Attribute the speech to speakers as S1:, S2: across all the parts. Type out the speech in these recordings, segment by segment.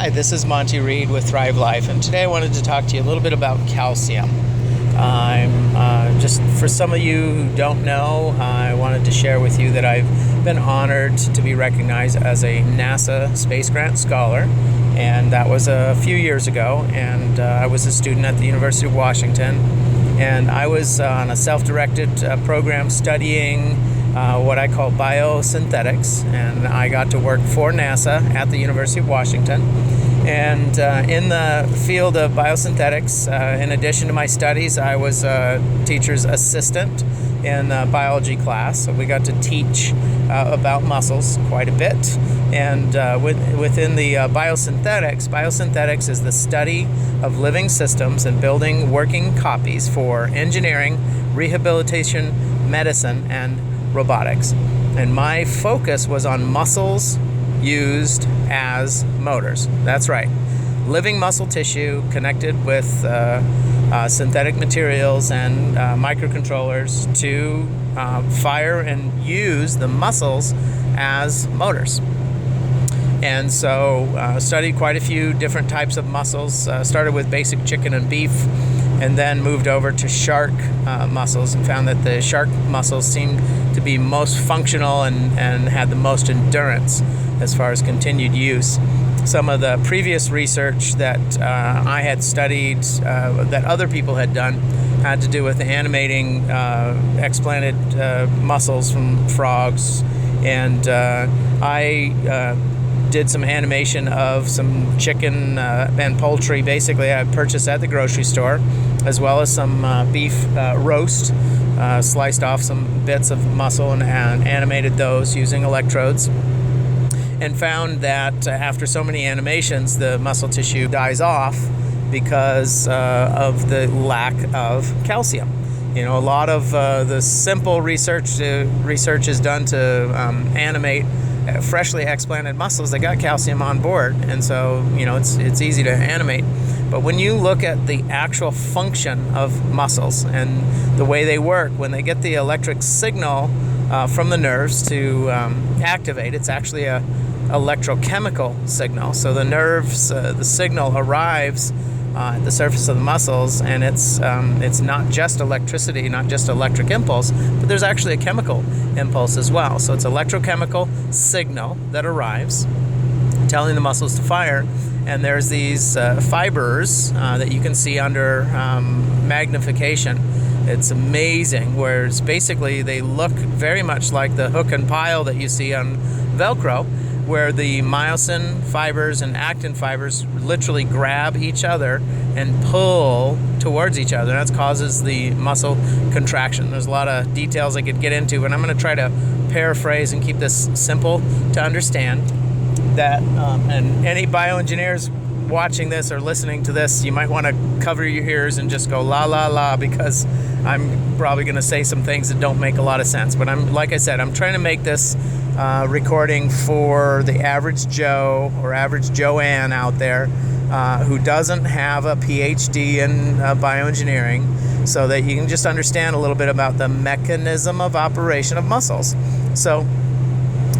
S1: Hi, this is Monty Reed with Thrive Life, and today I wanted to talk to you a little bit about calcium. Just for some of you who don't know, I wanted to share with you that I've been honored to be recognized as a NASA Space Grant Scholar, and that was a few years ago, and I was a student at the University of Washington, and I was on a self-directed program studying what I call biosynthetics, and I got to work for NASA at the University of Washington. And in the field of biosynthetics, in addition to my studies, I was a teacher's assistant in a biology class. So we got to teach about muscles quite a bit. And within the biosynthetics is the study of living systems and building working copies for engineering, rehabilitation, medicine, and robotics. And my focus was on muscles used as motors. That's right. Living muscle tissue connected with synthetic materials and microcontrollers to fire and use the muscles as motors. And so studied quite a few different types of muscles. Started with basic chicken and beef, and then moved over to shark muscles, and found that the shark muscles seemed to be most functional and had the most endurance as far as continued use. Some of the previous research that I had studied, that other people had done, had to do with animating explanted muscles from frogs, and I did some animation of some chicken and poultry. Basically, I purchased at the grocery store, as well as some beef roast, sliced off some bits of muscle and animated those using electrodes, and found that after so many animations, the muscle tissue dies off because of the lack of calcium. You know, a lot of the simple research is done to animate freshly explanted muscles that got calcium on board, and so it's easy to animate. But when you look at the actual function of muscles and the way they work, when they get the electric signal from the nerves to activate, it's actually a electrochemical signal. So the nerves, the signal arrives at the surface of the muscles, and it's not just electricity, not just electric impulse, but there's actually a chemical impulse as well. So it's electrochemical signal that arrives, telling the muscles to fire, and there's these fibers that you can see under magnification. It's amazing, whereas basically they look very much like the hook and pile that you see on Velcro, where the myosin fibers and actin fibers literally grab each other and pull towards each other. That causes the muscle contraction. There's a lot of details I could get into, but I'm going to try to paraphrase and keep this simple to understand. That and any bioengineers watching this or listening to this, you might want to cover your ears and just go la la la, because I'm probably going to say some things that don't make a lot of sense. But like I said, I'm trying to make this recording for the average Joe or average Joanne out there who doesn't have a PhD in bioengineering, so that you can just understand a little bit about the mechanism of operation of muscles. So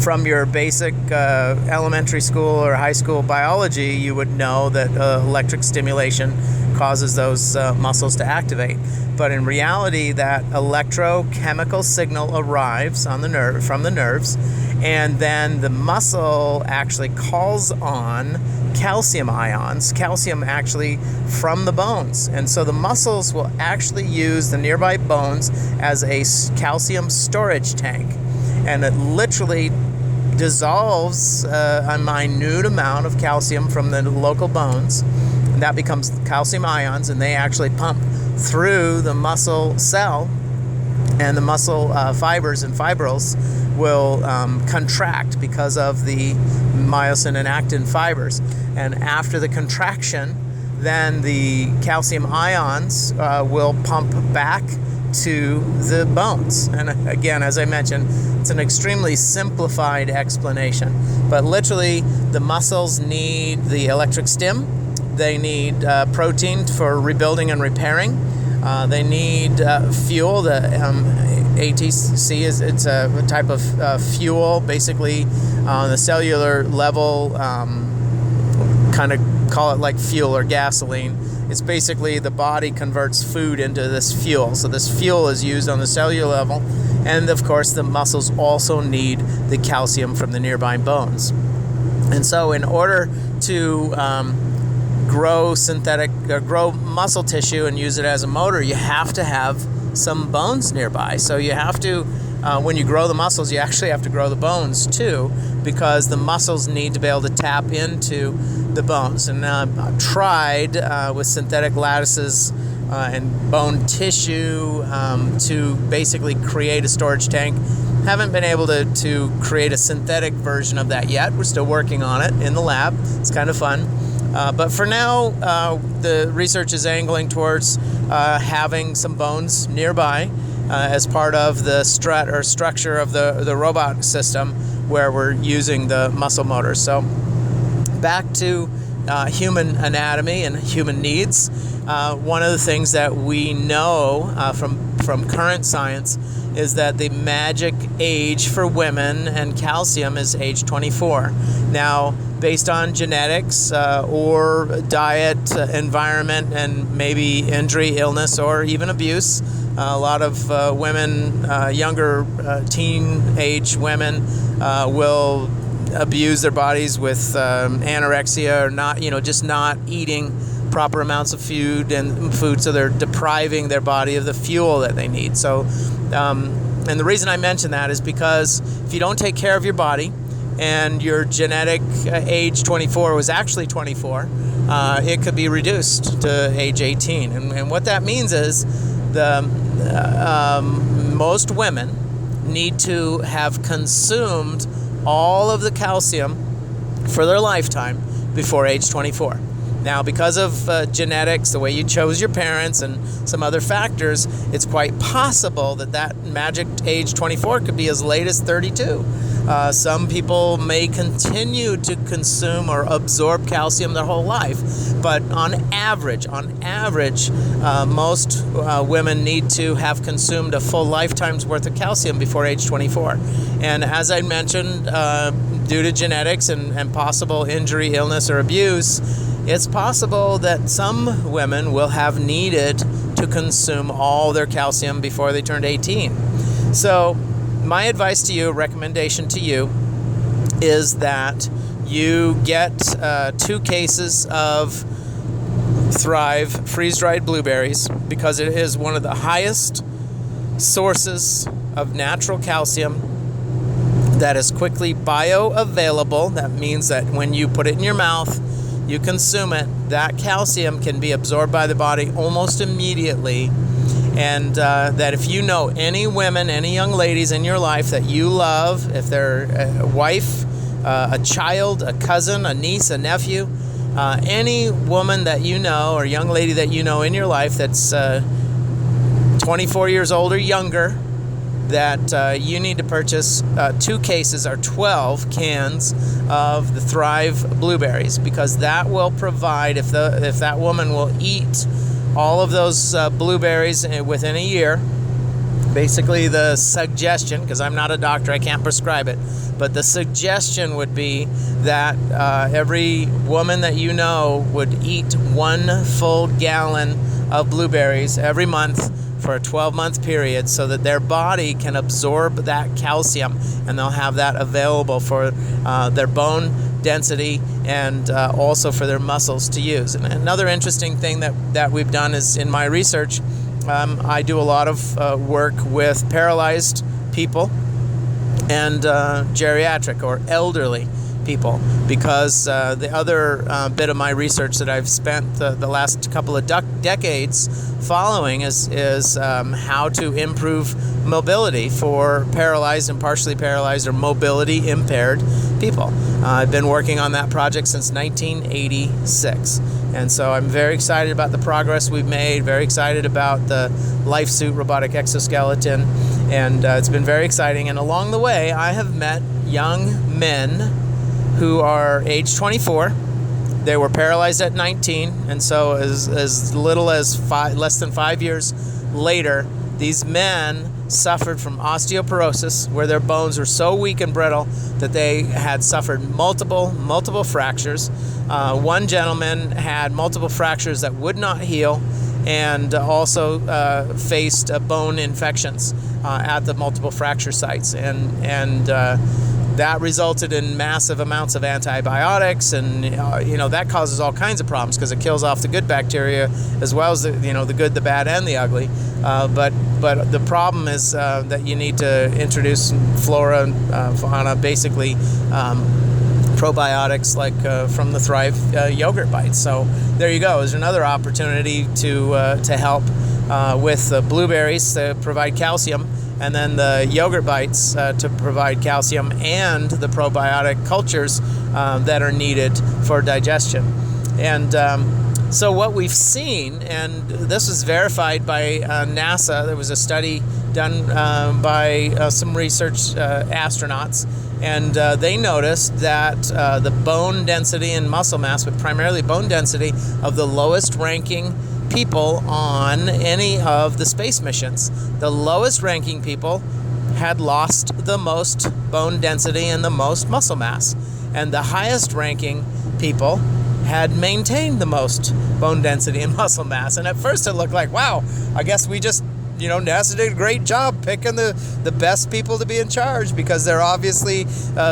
S1: from your basic elementary school or high school biology, you would know that electric stimulation causes those muscles to activate. But in reality, that electrochemical signal arrives on the from the nerves, and then the muscle actually calls on calcium ions, calcium actually from the bones. And so the muscles will actually use the nearby bones as a calcium storage tank. And it literally dissolves a minute amount of calcium from the local bones, and that becomes calcium ions, and they actually pump through the muscle cell, and the muscle fibers and fibrils will contract because of the myosin and actin fibers. And after the contraction, then the calcium ions will pump back to the bones. And again, as I mentioned, it's an extremely simplified explanation, but literally the muscles need the electric stim, they need protein for rebuilding and repairing, they need fuel. The ATC it's a type of fuel, basically on the cellular level, kind of call it like fuel or gasoline. It's basically the body converts food into this fuel. So this fuel is used on the cellular level. And of course, the muscles also need the calcium from the nearby bones. And so in order to grow muscle tissue and use it as a motor, you have to have some bones nearby. So you have to, when you grow the muscles, you actually have to grow the bones too, because the muscles need to be able to tap into the bones. And I've tried with synthetic lattices and bone tissue to basically create a storage tank. Haven't been able to create a synthetic version of that yet. We're still working on it in the lab. It's kind of fun. But for now, the research is angling towards having some bones nearby as part of the strut or structure of the robot system where we're using the muscle motors. So back to human anatomy and human needs. One of the things that we know from current science is that the magic age for women and calcium is age 24. Now, based on genetics or diet, environment, and maybe injury, illness, or even abuse, a lot of women, younger teenage women, will abuse their bodies with anorexia or not, just not eating proper amounts of food, so they're depriving their body of the fuel that they need. So, and the reason I mention that is because if you don't take care of your body, and your genetic age 24 was actually 24, it could be reduced to age 18. And what that means is most women need to have consumed all of the calcium for their lifetime before age 24. Now, because of genetics, the way you chose your parents, and some other factors, it's quite possible that magic age 24 could be as late as 32. Some people may continue to consume or absorb calcium their whole life, but on average, most women need to have consumed a full lifetime's worth of calcium before age 24. And as I mentioned, due to genetics and possible injury, illness, or abuse, it's possible that some women will have needed to consume all their calcium before they turned 18. So my advice to you, recommendation to you, is that you get 2 cases of Thrive Freeze Dried Blueberries, because it is one of the highest sources of natural calcium that is quickly bioavailable. That means that when you put it in your mouth, you consume it, that calcium can be absorbed by the body almost immediately. And that if you know any women, any young ladies in your life that you love, if they're a wife, a child, a cousin, a niece, a nephew, any woman that you know or young lady that you know in your life that's 24 years old or younger, that you need to purchase 2 cases or 12 cans of the Thrive Blueberries, because that will provide, if that woman will eat all of those blueberries within a year. Basically, the suggestion, because I'm not a doctor, I can't prescribe it, but the suggestion would be that every woman that you know would eat 1 full gallon of blueberries every month for a 12-month period, so that their body can absorb that calcium, and they'll have that available for their bone density and also for their muscles to use. And another interesting thing that we've done is, in my research, I do a lot of work with paralyzed people and geriatric or elderly people, because the other bit of my research that I've spent the last couple of decades following is how to improve mobility for paralyzed and partially paralyzed or mobility impaired people. I've been working on that project since 1986. And so I'm very excited about the progress we've made, very excited about the life suit robotic exoskeleton, and it's been very exciting. And along the way, I have met young men who are age 24. They were paralyzed at 19, and so as little as less than 5 years later, these men suffered from osteoporosis, where their bones were so weak and brittle that they had suffered multiple fractures. One gentleman had multiple fractures that would not heal, and also faced bone infections at the multiple fracture sites, and that resulted in massive amounts of antibiotics, and that causes all kinds of problems because it kills off the good bacteria as well as the good, the bad, and the ugly. But the problem is that you need to introduce flora, fauna, basically probiotics like from the Thrive yogurt bites. So there you go. There's another opportunity to help with the blueberries to provide calcium, and then the yogurt bites to provide calcium and the probiotic cultures that are needed for digestion. And so what we've seen, and this was verified by NASA, there was a study done by some research astronauts, and they noticed that the bone density and muscle mass, but primarily bone density, of the lowest ranking people on any of the space missions. The lowest ranking people had lost the most bone density and the most muscle mass, and the highest ranking people had maintained the most bone density and muscle mass. And at first it looked like, wow, I guess we just, NASA did a great job picking the best people to be in charge, because they're obviously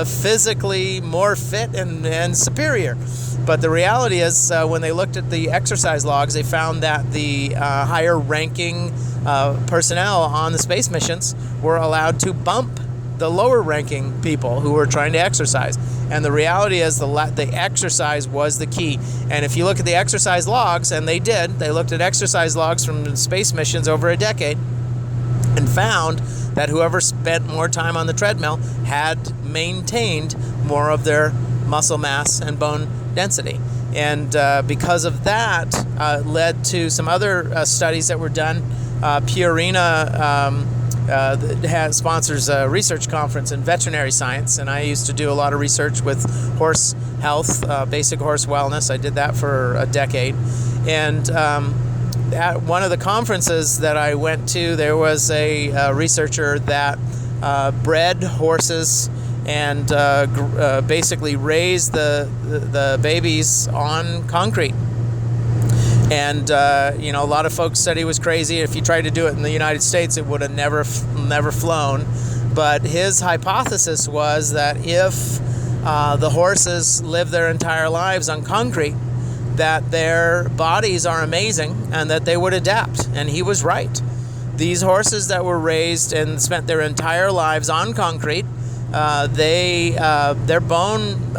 S1: physically more fit and superior. But the reality is, when they looked at the exercise logs, they found that the higher ranking personnel on the space missions were allowed to bump the lower ranking people who were trying to exercise. And the reality is the exercise was the key. And if you look at the exercise logs, and they looked at exercise logs from space missions over a decade and found that whoever spent more time on the treadmill had maintained more of their muscle mass and bone density. And because of that, led to some other studies that were done. Purina sponsors a research conference in veterinary science, and I used to do a lot of research with horse health, basic horse wellness. I did that for a decade. And at one of the conferences that I went to, there was a researcher that bred horses and basically raised the babies on concrete. And a lot of folks said he was crazy. If you tried to do it in the United States, it would have never flown. But his hypothesis was that if the horses live their entire lives on concrete, that their bodies are amazing and that they would adapt. And he was right. These horses that were raised and spent their entire lives on concrete, their bone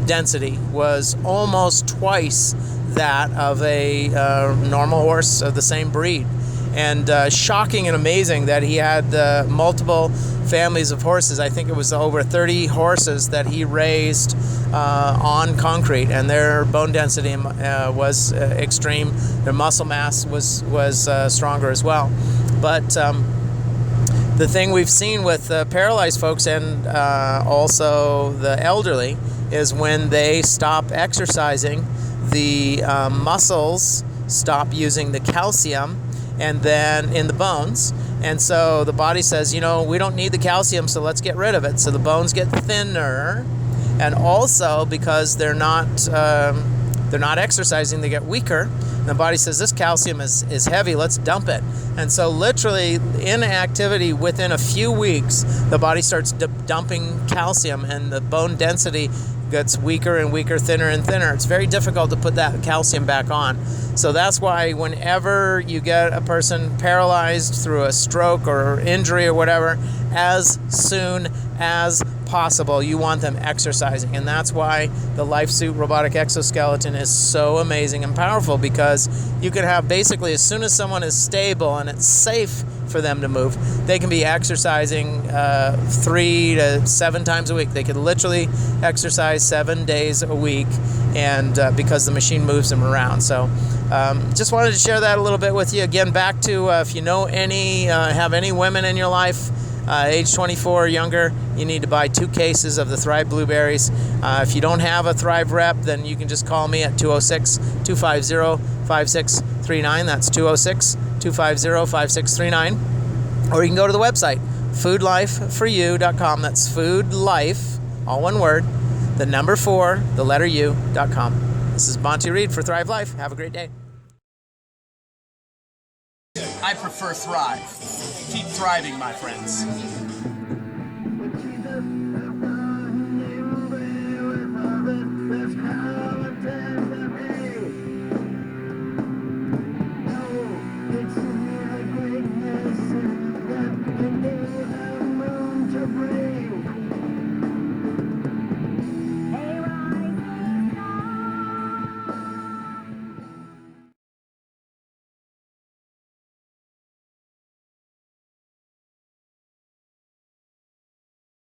S1: density was almost twice that of a normal horse of the same breed. And shocking and amazing that he had multiple families of horses. I think it was over 30 horses that he raised on concrete, and their bone density was extreme. Their muscle mass was stronger as well. But the thing we've seen with paralyzed folks and also the elderly is when they stop exercising, the muscles stop using the calcium and then in the bones, and so the body says, we don't need the calcium, so let's get rid of it. So the bones get thinner, and also because they're not exercising, they get weaker. And the body says, this calcium is heavy, let's dump it. And so literally inactivity, within a few weeks, the body starts dumping calcium, and the bone density gets weaker and weaker, thinner and thinner. It's very difficult to put that calcium back on. So that's why whenever you get a person paralyzed through a stroke or injury or whatever, as soon as possible, you want them exercising. And that's why the LifeSuit robotic exoskeleton is so amazing and powerful, because you can have basically, as soon as someone is stable and it's safe for them to move, they can be exercising 3 to 7 times a week. They could literally exercise 7 days a week, and because the machine moves them around. So just wanted to share that a little bit with you. Again, back to if you know have any women in your life age 24 or younger, you need to buy 2 cases of the Thrive Blueberries. If you don't have a Thrive rep, then you can just call me at 206-250-5639. That's 206-250-5639. Or you can go to the website, foodlifeforyou.com. That's foodlife, all one word, the number 4, the letter U.com. This is Monty Reed for Thrive Life. Have a great day. I prefer Thrive. Keep thriving, my friends.